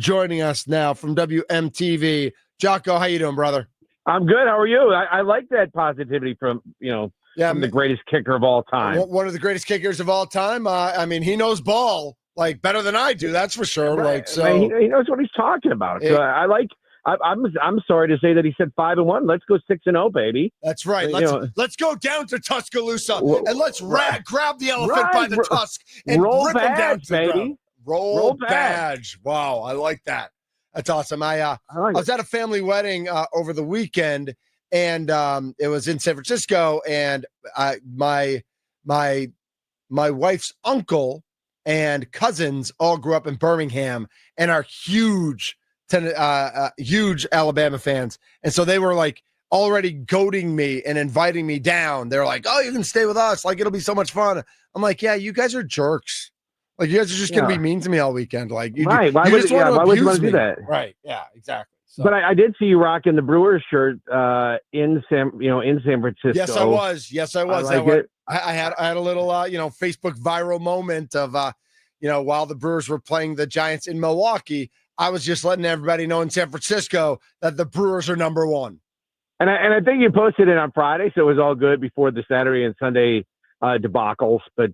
Joining us now from WMTV. Jocko, how you doing, brother? I'm good. How are you? I like that positivity from from the greatest kicker of all time. One of the greatest kickers of all time. I mean, he knows ball like better than I do. That's for sure. Right. Like so, he knows what he's talking about. So I like. I'm sorry to say that he said 5-1. Let's go 6-0, baby. That's right. Let's go down to Tuscaloosa and let's grab the elephant by the tusk and rip him down to the ground. Roll badge. Wow, I like that. That's awesome. I was at a family wedding over the weekend, and it was in San Francisco, and my wife's uncle and cousins all grew up in Birmingham and are huge Alabama fans, and so they were like already goading me and inviting me down. They're like, "Oh, you can stay with us. Like it'll be so much fun." I'm like, "Yeah, you guys are jerks. Like you guys are just gonna be mean to me all weekend. Like you, right? Why would you want to do that? Right? Yeah, exactly." So. But I did see you rocking the Brewers shirt in San Francisco. Yes, I was. I had a little Facebook viral moment of while the Brewers were playing the Giants in Milwaukee, I was just letting everybody know in San Francisco that the Brewers are number one. And I think you posted it on Friday, so it was all good before the Saturday and Sunday debacles. But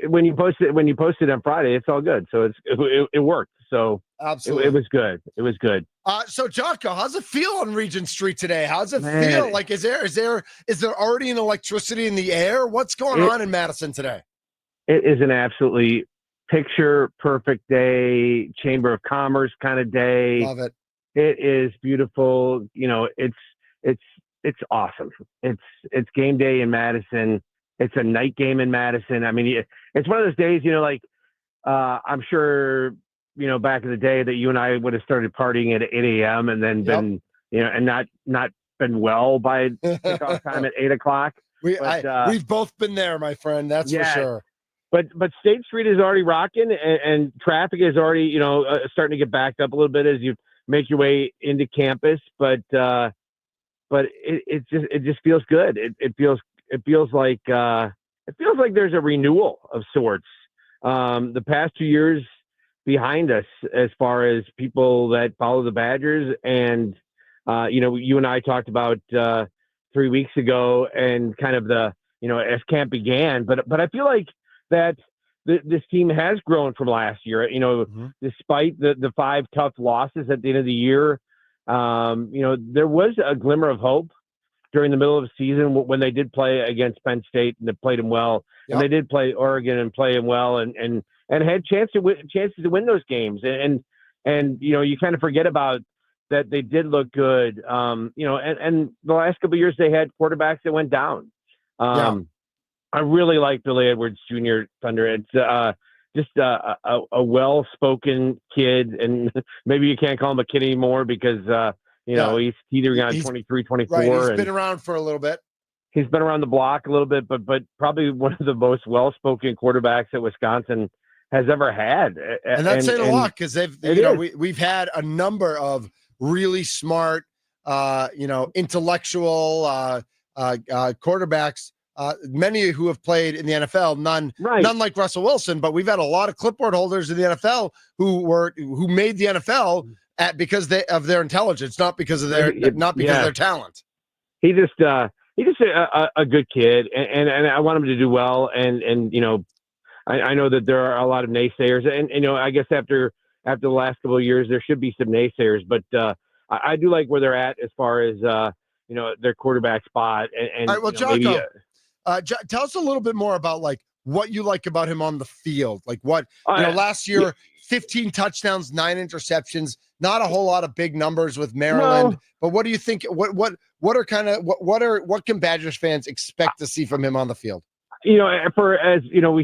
when you posted on Friday, it's all good. So it worked. So absolutely, it was good. It was good. So Jocko, how's it feel on Regent Street today? How's it feel? Like, is there already an electricity in the air? What's going on in Madison today? It is an absolutely picture perfect day, Chamber of Commerce kind of day. Love it. It is beautiful. It's awesome. It's game day in Madison. It's a night game in Madison. I mean, it's one of those days, I'm sure, back in the day that you and I would have started partying at 8 a.m. and then been, and not been well by kickoff time at 8 o'clock. We've both been there, my friend. That's for sure. But State Street is already rocking, and traffic is already, starting to get backed up a little bit as you make your way into campus. But it just feels good. It feels like there's a renewal of sorts. The past 2 years behind us, as far as people that follow the Badgers, and you and I talked about 3 weeks ago, and kind of the as camp began. But I feel like that this team has grown from last year. Despite the 5 tough losses at the end of the year, there was a glimmer of hope during the middle of the season when they did play against Penn State and they played them well, and they did play Oregon and play them well, and had chances to win those games, and you kind of forget about that they did look good, and the last couple of years they had quarterbacks that went down. I really like Billy Edwards Jr. Thunder. It's just a well-spoken kid, and maybe you can't call him a kid anymore because he's teetering on 23, 24. Right, he's been around for a little bit. He's been around the block a little bit, but probably one of the most well-spoken quarterbacks that Wisconsin has ever had. And that's saying a lot because we've had a number of really smart, intellectual quarterbacks. Many who have played in the NFL, none like Russell Wilson, but we've had a lot of clipboard holders in the NFL who made the NFL because of their intelligence, not because of their talent. He's just a good kid, and I want him to do well. And I know that there are a lot of naysayers, and I guess after the last couple of years there should be some naysayers, but I do like where they're at as far as their quarterback spot. And all right, well, Jocko, tell us a little bit more about like what you like about him on the field. Like last year, 15 touchdowns, 9 interceptions, not a whole lot of big numbers with Maryland. No. But what do you think? What can Badgers fans expect to see from him on the field? We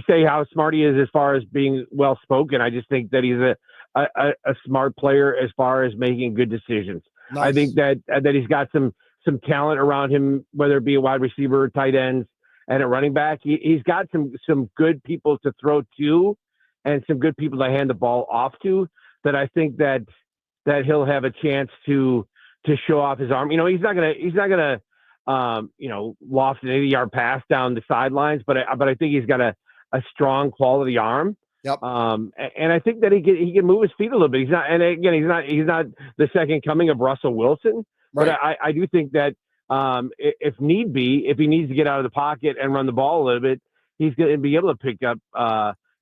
say how smart he is as far as being well spoken. I just think that he's a smart player as far as making good decisions. Nice. I think that he's got some talent around him, whether it be a wide receiver or tight ends. And a running back, he's got some good people to throw to, and some good people to hand the ball off to. That I think that he'll have a chance to show off his arm. He's not gonna loft an 80-yard pass down the sidelines, but I think he's got a strong quality arm Yep. And I think that he can move his feet a little bit. He's not, and again, he's not the second coming of Russell Wilson. Right. But I do think that if need be, if he needs to get out of the pocket and run the ball a little bit, he's going to be able to pick up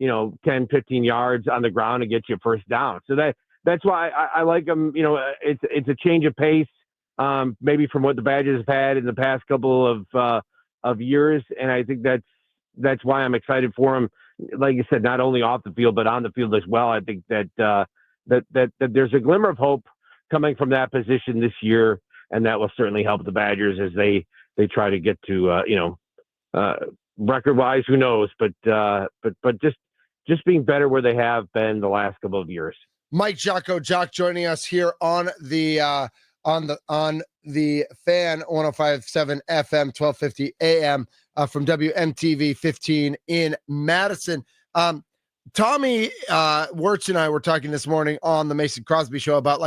10, 15 yards on the ground and get you a first down. So that's why I like him. It's a change of pace, maybe from what the Badgers have had in the past couple of years, and I think that's why I'm excited for him. Like you said, not only off the field but on the field as well. I think that there's a glimmer of hope coming from that position this year, and that will certainly help the Badgers as they try to get to record-wise, who knows, but just being better where they have been the last couple of years. Mike Jocko, Jacques joining us here on the Fan 105.7 FM 1250 AM from WMTV 15 in Madison. Tommy Wirtz and I were talking this morning on the Mason Crosby show about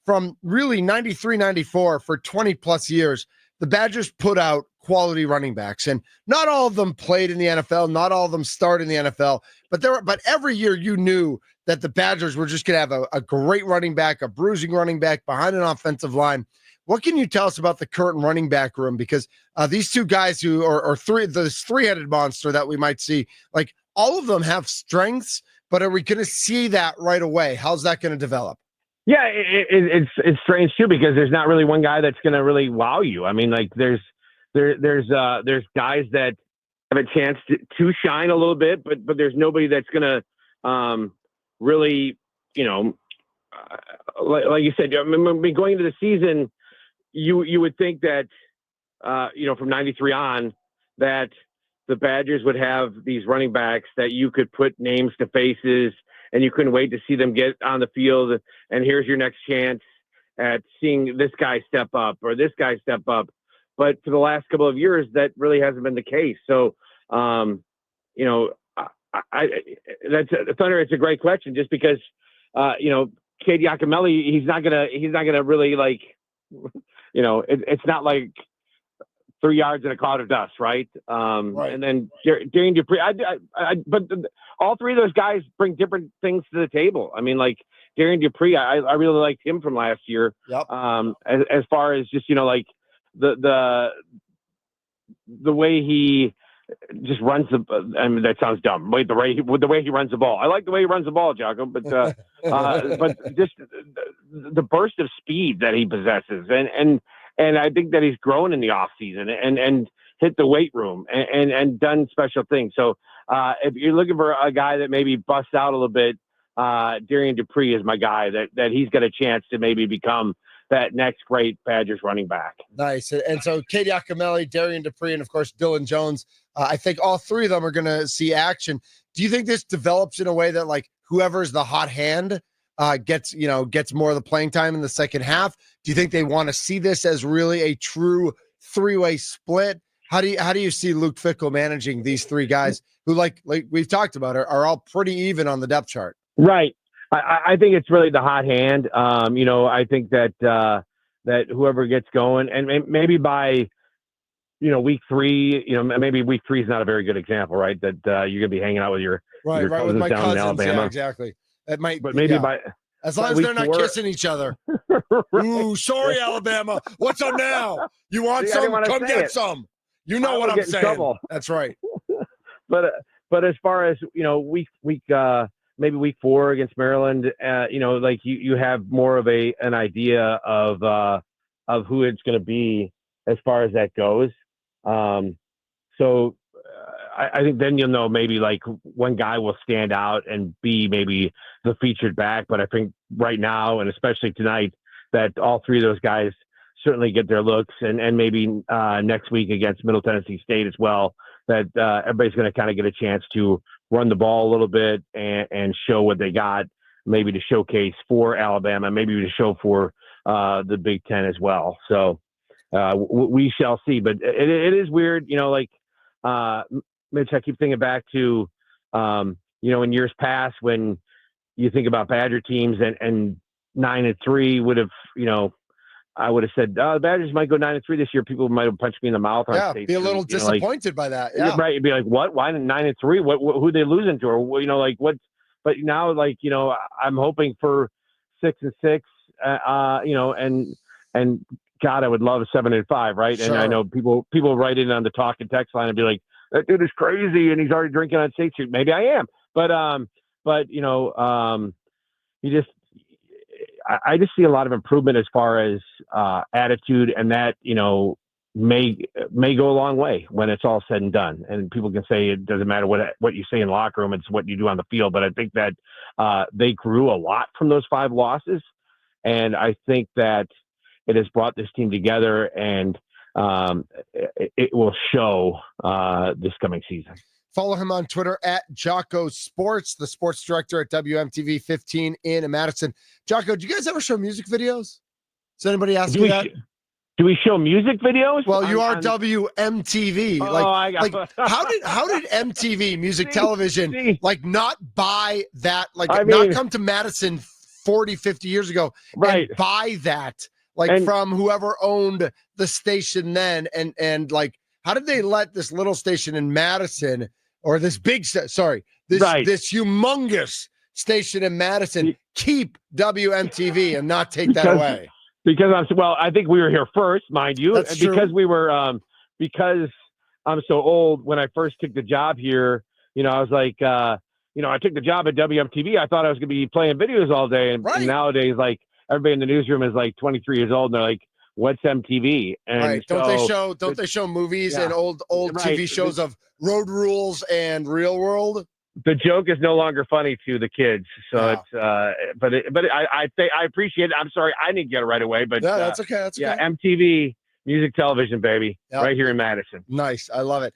from really 93, 94 for 20 plus years, the Badgers put out quality running backs, and not all of them played in the NFL. Not all of them started in the NFL, but every year you knew that the Badgers were just going to have a great running back, a bruising running back behind an offensive line. What can you tell us about the current running back room? Because these two guys who are this three-headed monster that we might see, all of them have strengths, but are we going to see that right away? How's that going to develop? Yeah, it's strange too, because there's not really one guy that's going to really wow you. I mean, there's guys that have a chance to shine a little bit, but there's nobody that's going to really, like you said, going into the season, you would think that, from 93 on, that the Badgers would have these running backs that you could put names to faces, and you couldn't wait to see them get on the field. And here's your next chance at seeing this guy step up or this guy step up. But for the last couple of years, that really hasn't been the case. So, that's Thunder. It's a great question, just because, Cade Yakimelli, he's not gonna really it's not like 3 yards in a cloud of dust, right? Right. And then Darian Dupree, but all three of those guys bring different things to the table. I mean, Darian Dupree, I really liked him from last year. Yep. As far as just the way he just runs that sounds dumb. The way he runs the ball. I like the way he runs the ball, Jocko, but just the burst of speed that he possesses, and I think that he's grown in the off season and hit the weight room and done special things. So if you're looking for a guy that maybe busts out a little bit, Darian Dupree is my guy that he's got a chance to maybe become that next great Badgers running back. Nice. And so Cade Yakimelli, Darian Dupree, and of course Dylan Jones. I think all three of them are going to see action. Do you think this develops in a way that whoever's the hot hand gets more of the playing time in the second half? Do you think they want to see this as really a true three-way split? How do you see Luke Fickell managing these three guys who, like we've talked about, are all pretty even on the depth chart? Right. I think it's really the hot hand. I think that whoever gets going, and maybe by week 3, maybe week 3 is not a very good example, right? That you're gonna be hanging out with your cousins with my down cousins, in Alabama. yeah, exactly. That might, but maybe by as long as they're not kissing each other. Right. Ooh, sorry, Alabama. What's up now? You want some? Come get some. You know what I'm saying? Trouble. That's right. But as far as maybe week 4 against Maryland, you have more of an idea of who it's going to be as far as that goes. So I think then you'll know maybe one guy will stand out and be maybe the featured back. But I think right now, and especially tonight, that all three of those guys certainly get their looks, and maybe next week against Middle Tennessee State as well, that everybody's going to kind of get a chance to run the ball a little bit and show what they got, maybe to showcase for Alabama, maybe to show for the Big Ten as well. So we shall see. But it is weird, Mitch, I keep thinking back to, in years past when you think about Badger teams and 9-3 would have, I would have said, the Badgers might go 9-3 this year. People might have punched me in the mouth. Yeah, be a little disappointed by that. Yeah, right. You'd be like, what? Why 9-3? Who are they losing to? Or what's but now, like, I'm hoping for 6-6, and God, I would love a 7-5, right? Sure. And I know people write in on the talk and text line and be like, that dude is crazy and he's already drinking on State Street. Maybe I am, but I just see a lot of improvement as far as attitude, and that may go a long way when it's all said and done. And people can say it doesn't matter what you say in the locker room; it's what you do on the field. But I think that they grew a lot from those 5 losses, and I think that it has brought this team together, and it will show this coming season. Follow him on Twitter at Jocko Sports, the sports director at WMTV 15 in Madison. Jocko, do you guys ever show music videos? Does anybody ask you that? Do we show music videos? Well, you are WMTV. How did MTV Music Television not buy that? Not come to Madison 40, 50 years ago and buy that from whoever owned the station then, and how did they let this little station in Madison, or this humongous station in Madison, keep WMTV and not take that away? Because I think we were here first, mind you. That's true. Because we were because I'm so old. When I first took the job here, I was like, I took the job at WMTV. I thought I was going to be playing videos all day, and nowadays, everybody in the newsroom is 23 years old, and they're like, "What's MTV?" And don't they show movies and old TV shows of Road Rules and Real World? The joke is no longer funny to the kids, so it's. But I appreciate it. I'm sorry I didn't get it right away, but that's okay. That's okay. MTV Music Television, baby, right here in Madison. Nice, I love it.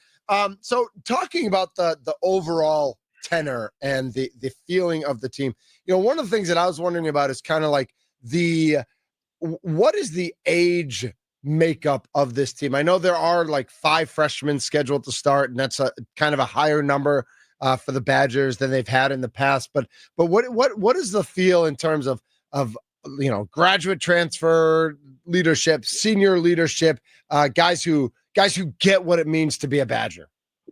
So talking about the overall tenor and the feeling of the team, one of the things that I was wondering about is kind of what is the age makeup of this team? I know there are 5 freshmen scheduled to start, and that's a kind of a higher number for the Badgers than they've had in the past. But what is the feel in terms of graduate transfer leadership, senior leadership, guys who get what it means to be a Badger?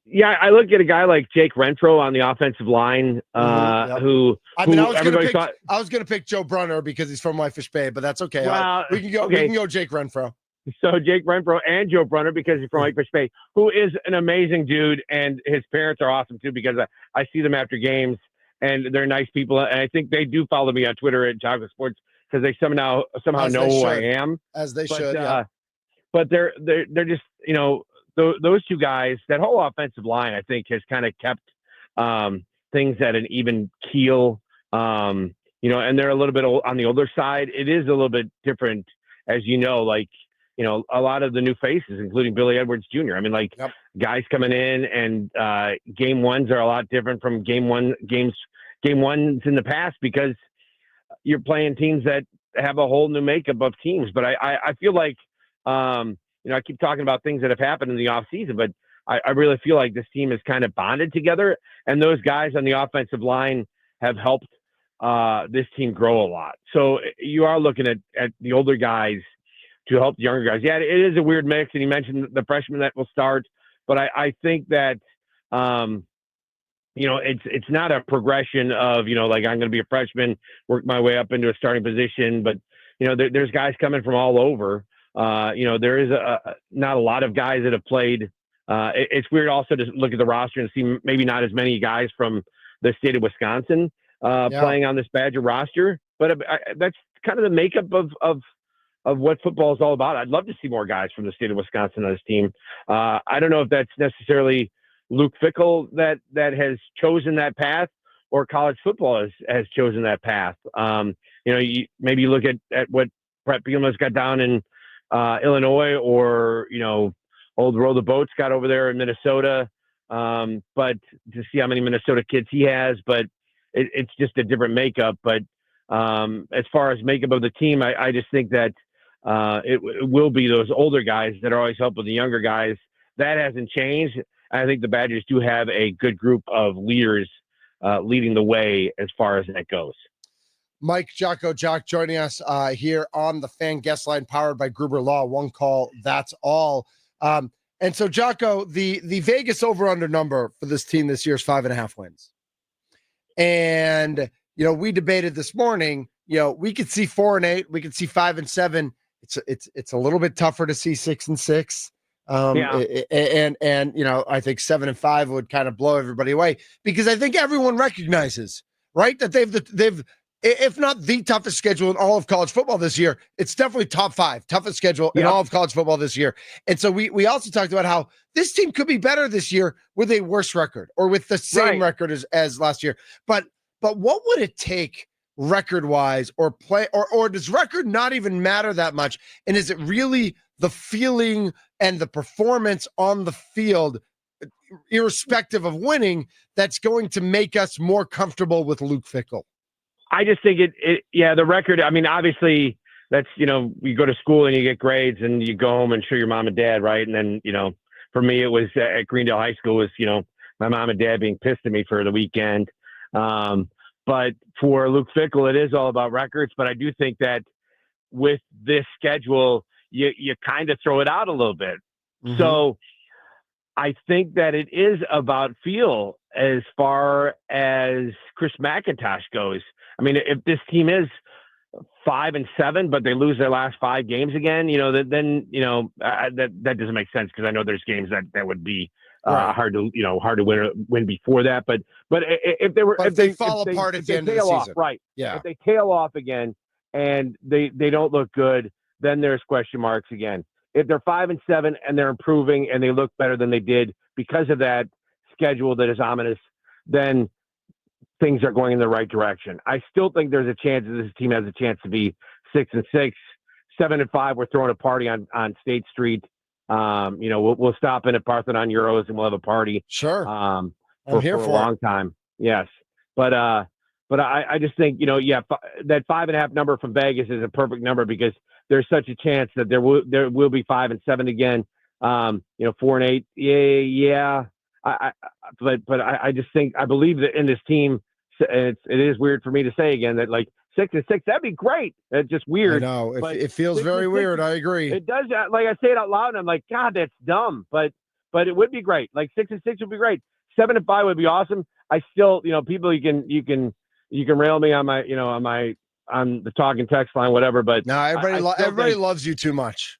Yeah, I look at a guy like Jake Renfro on the offensive line, who I was going to pick Joe Brunner because he's from Whitefish Bay, but that's okay. We can go Jake Renfro. So Jake Renfro and Joe Brunner, because he's from Whitefish Bay, who is an amazing dude, and his parents are awesome too, because I see them after games, and they're nice people, and I think they do follow me on Twitter at Jocko Sports, because they somehow know who I am, as they should. Yeah. But they're just those 2 guys, that whole offensive line, I think, has kind of kept things at an even keel. And they're a little bit on the older side. It is a little bit different, as a lot of the new faces, including Billy Edwards Jr. I mean, guys coming in, and game ones are a lot different from game ones in the past, because you're playing teams that have a whole new makeup of teams. But I feel like, I keep talking about things that have happened in the off season, but I really feel like this team is kind of bonded together, and those guys on the offensive line have helped this team grow a lot. So you are looking at the older guys to help the younger guys. Yeah, it is a weird mix, and you mentioned the freshmen that will start, but I think that it's not a progression of I'm going to be a freshman, work my way up into a starting position, but there's guys coming from all over. There is not a lot of guys that have played. It's weird also to look at the roster and see maybe not as many guys from the state of Wisconsin playing on this Badger roster, but that's kind of the makeup of what football is all about. I'd love to see more guys from the state of Wisconsin on this team. I don't know if that's necessarily Luke Fickell that has chosen that path, or college football has chosen that path. Maybe you look at what Brett Bielema's got down in Illinois, or old Roll the Boats got over there in Minnesota, but to see how many Minnesota kids he has, but it's just a different makeup. But as far as makeup of the team, I just think that it will be those older guys that are always helping the younger guys. That hasn't changed. I think the Badgers do have a good group of leaders leading the way as far as that goes. Mike, Jocko, Jacques joining us here on the Fan Guest Line, powered by Gruber Law. One call, that's all. And so, Jocko, the Vegas over-under number for this team this year is 5.5 wins. And, we debated this morning, we could see 4-8, we could see 5-7. It's a little bit tougher to see 6-6. And I think 7-5 would kind of blow everybody away, because I think everyone recognizes, right, that they've if not the toughest schedule in all of college football this year, it's definitely top 5 toughest schedule in all of college football this year. And so we also talked about how this team could be better this year with a worse record or with the same record as last year. But what would it take record-wise or play, or does record not even matter that much? And is it really the feeling and the performance on the field, irrespective of winning, that's going to make us more comfortable with Luke Fickell? I just think the record, I mean, obviously that's, you go to school and you get grades and you go home and show your mom and dad, right? And then, for me, it was at Greendale High School was, my mom and dad being pissed at me for the weekend. But for Luke Fickell, it is all about records. But I do think that with this schedule, you kind of throw it out a little bit. Mm-hmm. So I think that it is about feel as far as Chris McIntosh goes. I mean, if this team is 5-7, but they lose their last 5 games again, then that doesn't make sense, because I know there's games that would be hard to win before that. But if they fall apart at the end of the season, right? Yeah. If they tail off again and they don't look good, then there's question marks again. If they're 5-7 and they're improving and they look better than they did because of that schedule that is ominous, then things are going in the right direction. I still think there's a chance that this team has a chance to be 6-6, 7-5. We're throwing a party on State Street. We'll stop in at Parthenon Euros and we'll have a party. Sure. I'm here for a long time. Yes. But I just think, that 5.5 number from Vegas is a perfect number, because there's such a chance that there will be 5-7 again. 4-8. Yeah. But I just think, I believe that in this team, it is weird for me to say again that, like, 6-6, that'd be great. It's just weird. I know. It feels very weird. I agree. It does. Like, I say it out loud and I'm like, God, that's dumb. But it would be great. Like 6-6 would be great. 7-5 would be awesome. I still, people, you can rail me on the talking text line, whatever. But no, everybody loves you too much.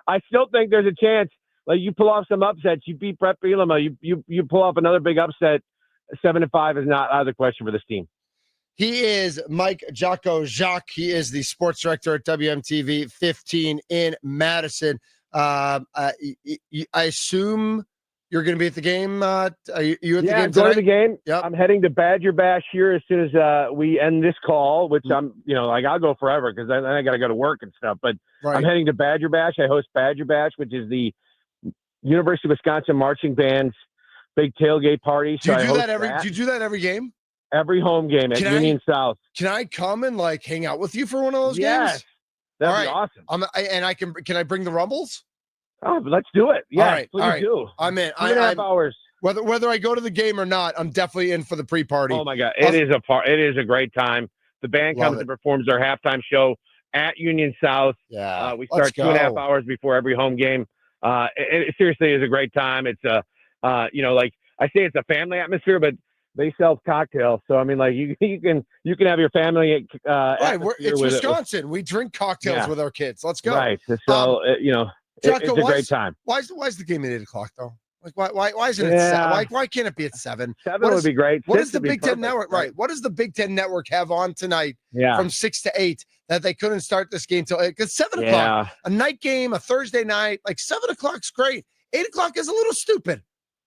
I still think there's a chance. Like, you pull off some upsets, you beat Brett Bielema, you pull off another big upset. 7-5 is not out of the question for this team. He is Mike Jocko. Jacques. He is the sports director at WMTV 15 in Madison. I assume you're going to be at the game. Are you at the game tonight? Going to the game. Yep. I'm heading to Badger Bash here as soon as we end this call, which I'm, I'll go forever because then I got to go to work and stuff. But I'm heading to Badger Bash. I host Badger Bash, which is the University of Wisconsin Marching Band's big tailgate party. Do you do that every game? Every home game at Union South. Can I come and hang out with you for one of those games? Yes, that'd be awesome. Can I bring the Rumbles? Oh, let's do it. Yeah, please do. I'm in. 2.5 hours. Whether I go to the game or not, I'm definitely in for the pre-party. Oh my God, it is a great time. The band comes and performs their halftime show at Union South. Yeah, we start 2.5 hours before every home game. It seriously is a great time. It's like I say, it's a family atmosphere, but they sell cocktails. So I mean, like you can have your family. It's Wisconsin. We drink cocktails with our kids. Let's go. Right. So Jocko, it's a great time. Why is the game at 8 o'clock though? Like why isn't it 7? Why can't it be at 7? 7 would be great. What does the Big Ten Network What does the Big Ten Network have on tonight from 6 to 8 that they couldn't start this game till 8? Because 7 o'clock, a night game, a Thursday night, 7 o'clock's great. 8 o'clock is a little stupid.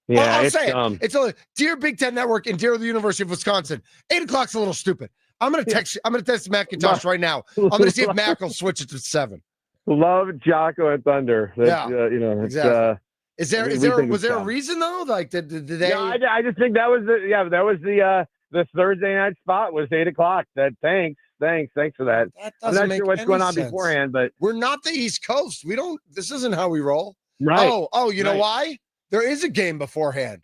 Yeah, I'll say it. It's dear Big Ten Network and dear the University of Wisconsin. 8 o'clock's a little stupid. I'm gonna text McIntosh right now. I'm gonna see if Mac will switch it to 7. Love Jocko and Thunder. Exactly. Was there a reason though? Did they? Yeah, I just think that was the Thursday night spot was 8 o'clock. Thanks for that. I'm not sure what's going on beforehand, but we're not the East Coast. This isn't how we roll. Right. You know why? There is a game beforehand.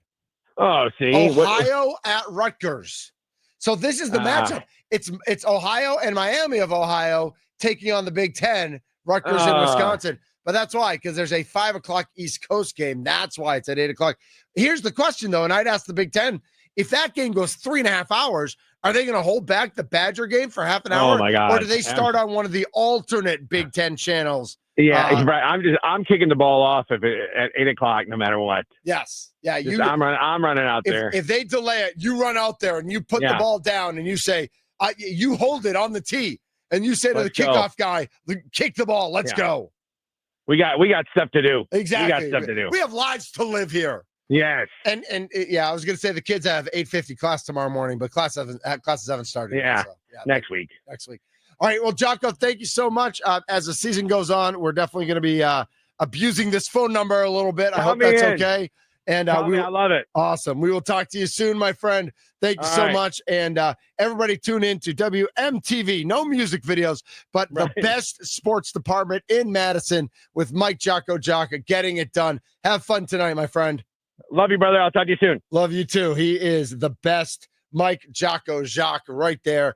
Oh, see, Ohio at Rutgers. So this is the matchup. It's Ohio and Miami of Ohio taking on the Big Ten, Rutgers in Wisconsin. But that's why, because there's a 5 o'clock East Coast game. That's why it's at 8 o'clock. Here's the question, though, and I'd ask the Big Ten. if that game goes 3.5 hours, are they going to hold back the Badger game for half an hour? Oh my God! Or do they start on one of the alternate Big Ten channels? Yeah, right. I'm kicking the ball off at 8:00, no matter what. Yes. Yeah. I'm running out there. If they delay it, you run out there and you put the ball down and you say, you hold it on the tee and you say to the kickoff guy, kick the ball. Let's go. We got stuff to do. Exactly. We got stuff to do. We have lives to live here. Yes. And I was going to say the kids have 8:50 class tomorrow morning, but classes haven't started yet. So, next week. All right. Well, Jocko, thank you so much. As the season goes on, we're definitely going to be abusing this phone number a little bit. I hope that's okay. And I love it. Awesome. We will talk to you soon, my friend. Thank you so much. And everybody tune in to WMTV. No music videos, but the best sports department in Madison with Mike Jocko getting it done. Have fun tonight, my friend. Love you, brother. I'll talk to you soon. Love you too. He is the best. Mike Jocko Jacques right there.